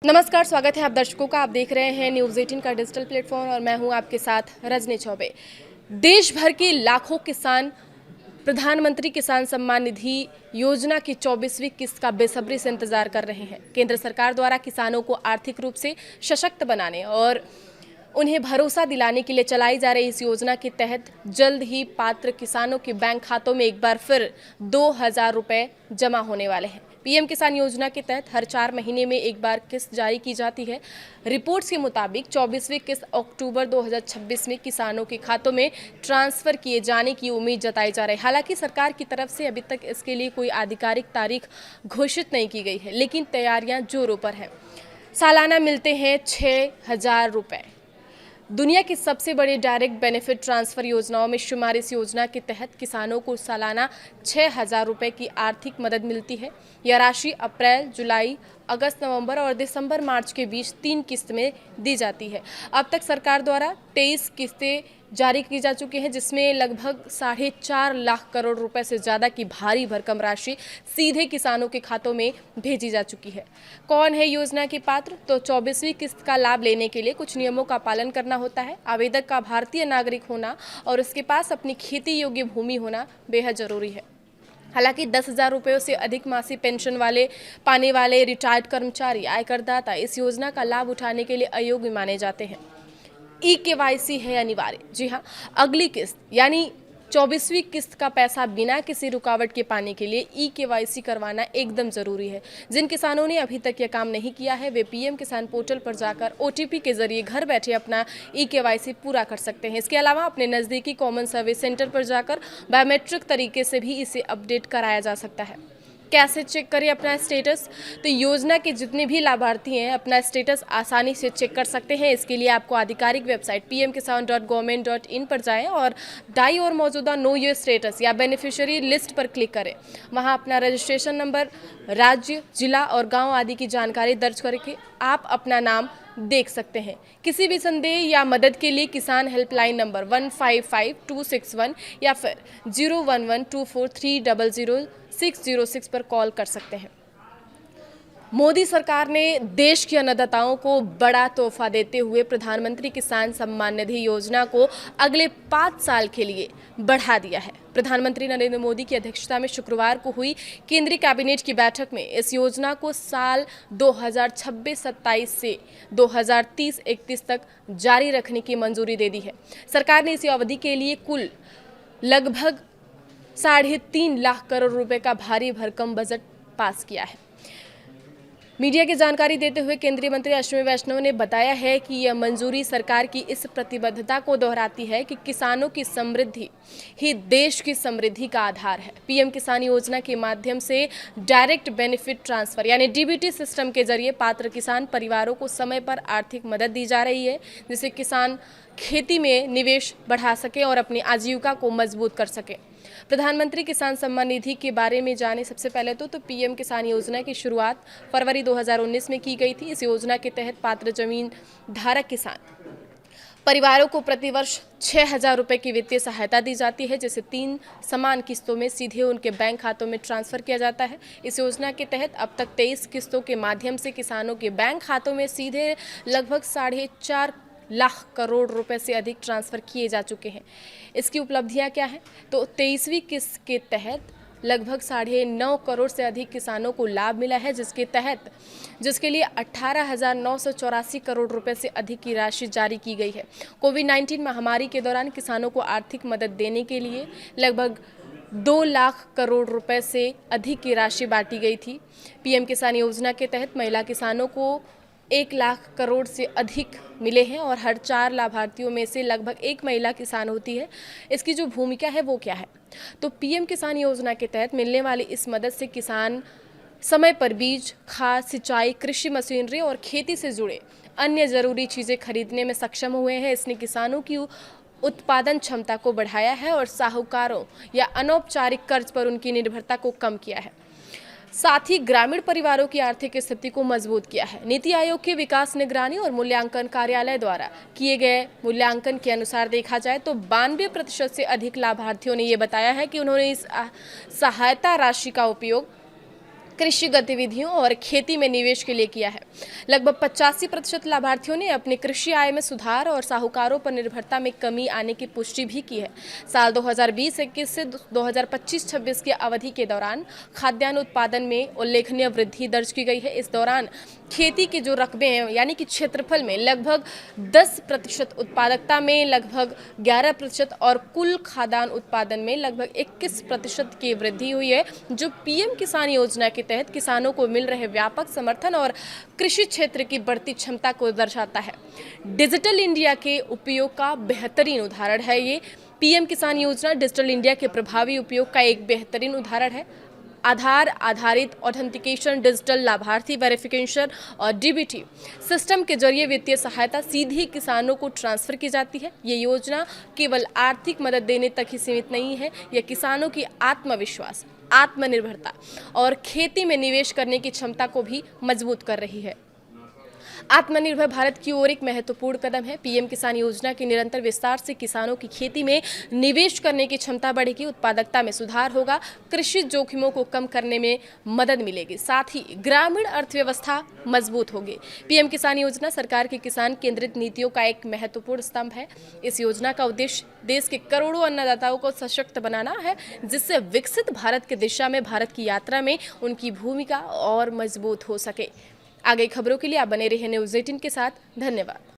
नमस्कार, स्वागत है आप दर्शकों का। आप देख रहे हैं न्यूज़ 18 का डिजिटल प्लेटफॉर्म और मैं हूं आपके साथ रजनी चौबे। देश भर के लाखों किसान प्रधानमंत्री किसान सम्मान निधि योजना की 24वीं किस्त का बेसब्री से इंतजार कर रहे हैं। केंद्र सरकार द्वारा किसानों को आर्थिक रूप से सशक्त बनाने और उन्हें भरोसा दिलाने के लिए चलाई जा रही इस योजना के तहत जल्द ही पात्र किसानों के बैंक खातों में एक बार फिर 2,000 रुपये जमा होने वाले हैं। पीएम किसान योजना के तहत हर 4 महीने में एक बार किस्त जारी की जाती है। रिपोर्ट्स के मुताबिक 24वीं किस्त अक्टूबर 2026 में किसानों के खातों में ट्रांसफर किए जाने की उम्मीद जताई जा रही है। हालांकि सरकार की तरफ से अभी तक इसके लिए कोई आधिकारिक तारीख घोषित नहीं की गई है, लेकिन तैयारियां जोरों पर हैं। सालाना मिलते हैं 6,000 रुपये। दुनिया की सबसे बड़ी डायरेक्ट बेनिफिट ट्रांसफर योजनाओं में शुमार इस योजना के तहत किसानों को सालाना 6,000 रुपये की आर्थिक मदद मिलती है। यह राशि अप्रैल, जुलाई, अगस्त, नवंबर और दिसंबर मार्च के बीच 3 किस्त में दी जाती है। अब तक सरकार द्वारा 23 किस्तें जारी की जा चुकी हैं, जिसमें लगभग 4.5 लाख करोड़ रुपए से ज़्यादा की भारी भरकम राशि सीधे किसानों के खातों में भेजी जा चुकी है। कौन है योजना के पात्र? तो 24वीं किस्त का लाभ लेने के लिए कुछ नियमों का पालन करना होता है। आवेदक का भारतीय नागरिक होना और उसके पास अपनी खेती योग्य भूमि होना बेहद जरूरी है। हालांकि 10,000 रुपयों से अधिक मासिक पेंशन पाने वाले रिटायर्ड कर्मचारी, आयकरदाता इस योजना का लाभ उठाने के लिए अयोग्य माने जाते हैं। KYC है अनिवार्य। जी हाँ, अगली किस्त यानी 24वीं किस्त का पैसा बिना किसी रुकावट के पाने के लिए KYC करवाना एकदम जरूरी है। जिन किसानों ने अभी तक यह काम नहीं किया है, वे PM किसान पोर्टल पर जाकर OTP के जरिए घर बैठे अपना KYC पूरा कर सकते हैं। इसके अलावा अपने नज़दीकी कॉमन सर्विस सेंटर पर जाकर बायोमेट्रिक तरीके से भी इसे अपडेट कराया जा सकता है। कैसे चेक करें अपना स्टेटस? तो योजना के जितने भी लाभार्थी हैं अपना स्टेटस आसानी से चेक कर सकते हैं। इसके लिए आपको आधिकारिक वेबसाइट pmkisan.government.in पर जाएं और दाईं ओर मौजूदा नो योर स्टेटस या बेनिफिशियरी लिस्ट पर क्लिक करें। वहां अपना रजिस्ट्रेशन नंबर, राज्य, जिला और गांव आदि की जानकारी दर्ज करके आप अपना नाम देख सकते हैं। किसी भी संदेह या मदद के लिए किसान हेल्पलाइन नंबर 155261 या फिर 011243000606 पर कॉल कर सकते हैं। मोदी सरकार ने देश के अन्नदाताओं को बड़ा तोहफा देते हुए प्रधानमंत्री किसान सम्मान निधि योजना को अगले 5 साल के लिए बढ़ा दिया है। प्रधानमंत्री नरेंद्र मोदी की अध्यक्षता में शुक्रवार को हुई केंद्रीय कैबिनेट की बैठक में इस योजना को साल 2026-27 से 2030-31 तक जारी रखने की मंजूरी दे दी है। सरकार ने इसी अवधि के लिए कुल लगभग 3.5 लाख करोड़ रुपए का भारी भरकम बजट पास किया है। मीडिया की जानकारी देते हुए केंद्रीय मंत्री अश्विनी वैष्णव ने बताया है कि यह मंजूरी सरकार की इस प्रतिबद्धता को दोहराती है कि किसानों की समृद्धि ही देश की समृद्धि का आधार है। पीएम किसान योजना के माध्यम से डायरेक्ट बेनिफिट ट्रांसफर यानी DBT सिस्टम के जरिए पात्र किसान परिवारों को समय पर आर्थिक मदद दी जा रही है, जिससे किसान खेती में निवेश बढ़ा सके और अपनी आजीविका को मजबूत कर सके। प्रधानमंत्री किसान सम्मान निधि के बारे में जाने सबसे पहले तो पीएम किसान योजना की शुरुआत फरवरी 2019 में की गई थी। इस योजना के तहत पात्र जमीन धारक किसान परिवारों को प्रतिवर्ष 6,000 रुपये की वित्तीय सहायता दी जाती है, जिसे 3 समान किस्तों में सीधे उनके बैंक खातों में ट्रांसफर किया जाता है। इस योजना के तहत अब तक 23 किस्तों के माध्यम से किसानों के बैंक खातों में सीधे लगभग 4.5 लाख करोड़ रुपए से अधिक ट्रांसफर किए जा चुके हैं। इसकी उपलब्धियां क्या हैं? तो 23वीं किस्त के तहत लगभग 9.5 करोड़ से अधिक किसानों को लाभ मिला है, जिसके लिए 18,984 करोड़ रुपए से अधिक की राशि जारी की गई है। कोविड-19 महामारी के दौरान किसानों को आर्थिक मदद देने के लिए लगभग 2 लाख करोड़ रुपए से अधिक की राशि बांटी गई थी। पीएम किसान योजना के तहत महिला किसानों को 1 लाख करोड़ से अधिक मिले हैं और हर 4 लाभार्थियों में से लगभग 1 महिला किसान होती है। इसकी जो भूमिका है वो क्या है? तो पीएम किसान योजना के तहत मिलने वाली इस मदद से किसान समय पर बीज, खाद, सिंचाई, कृषि मशीनरी और खेती से जुड़े अन्य जरूरी चीज़ें खरीदने में सक्षम हुए हैं। इसने किसानों की उत्पादन क्षमता को बढ़ाया है और साहूकारों या अनौपचारिक कर्ज पर उनकी निर्भरता को कम किया है। साथ ही ग्रामीण परिवारों की आर्थिक स्थिति को मजबूत किया है। नीति आयोग के विकास निगरानी और मूल्यांकन कार्यालय द्वारा किए गए मूल्यांकन के अनुसार देखा जाए तो 92% से अधिक लाभार्थियों ने ये बताया है कि उन्होंने इस सहायता राशि का उपयोग कृषि गतिविधियों और खेती में निवेश के लिए किया है। लगभग 85% लाभार्थियों ने अपनी कृषि आय में सुधार और साहूकारों पर निर्भरता में कमी आने की पुष्टि भी की है। साल 2020-21 से 2025-26 की अवधि के दौरान खाद्यान्न उत्पादन में उल्लेखनीय वृद्धि दर्ज की गई है। इस दौरान खेती के जो रकबे हैं यानी कि क्षेत्रफल में लगभग 10%, उत्पादकता में लगभग 11% और कुल खाद्यान्न उत्पादन में लगभग 21% की वृद्धि हुई है, जो पीएम किसान योजना के तहत किसानों को मिल रहे व्यापक समर्थन और कृषि क्षेत्र की बढ़ती क्षमता को दर्शाता है। डिजिटल इंडिया के उपयोग का बेहतरीन उदाहरण है ये। पीएम किसान योजना डिजिटल इंडिया के प्रभावी उपयोग का एक बेहतरीन उदाहरण है। आधार आधारित ऑथेंटिकेशन, डिजिटल लाभार्थी वेरिफिकेशन और डीबीटी सिस्टम के जरिए वित्तीय सहायता सीधी किसानों को ट्रांसफर की जाती है। ये योजना केवल आर्थिक मदद देने तक ही सीमित नहीं है, यह किसानों की आत्मविश्वास, आत्मनिर्भरता और खेती में निवेश करने की क्षमता को भी मजबूत कर रही है। आत्मनिर्भर भारत की ओर एक महत्वपूर्ण कदम है। पीएम किसान योजना के निरंतर विस्तार से किसानों की खेती में निवेश करने की क्षमता बढ़ेगी, उत्पादकता में सुधार होगा, कृषि जोखिमों को कम करने में मदद मिलेगी, साथ ही ग्रामीण अर्थव्यवस्था मजबूत होगी। पीएम किसान योजना सरकार की किसान केंद्रित नीतियों का एक महत्वपूर्ण स्तंभ है। इस योजना का उद्देश्य देश के करोड़ों अन्नदाताओं को सशक्त बनाना है, जिससे विकसित भारत की दिशा में भारत की यात्रा में उनकी भूमिका और मजबूत हो सके। आगे खबरों के लिए आप बने रहिए न्यूज़ 18 के साथ। धन्यवाद।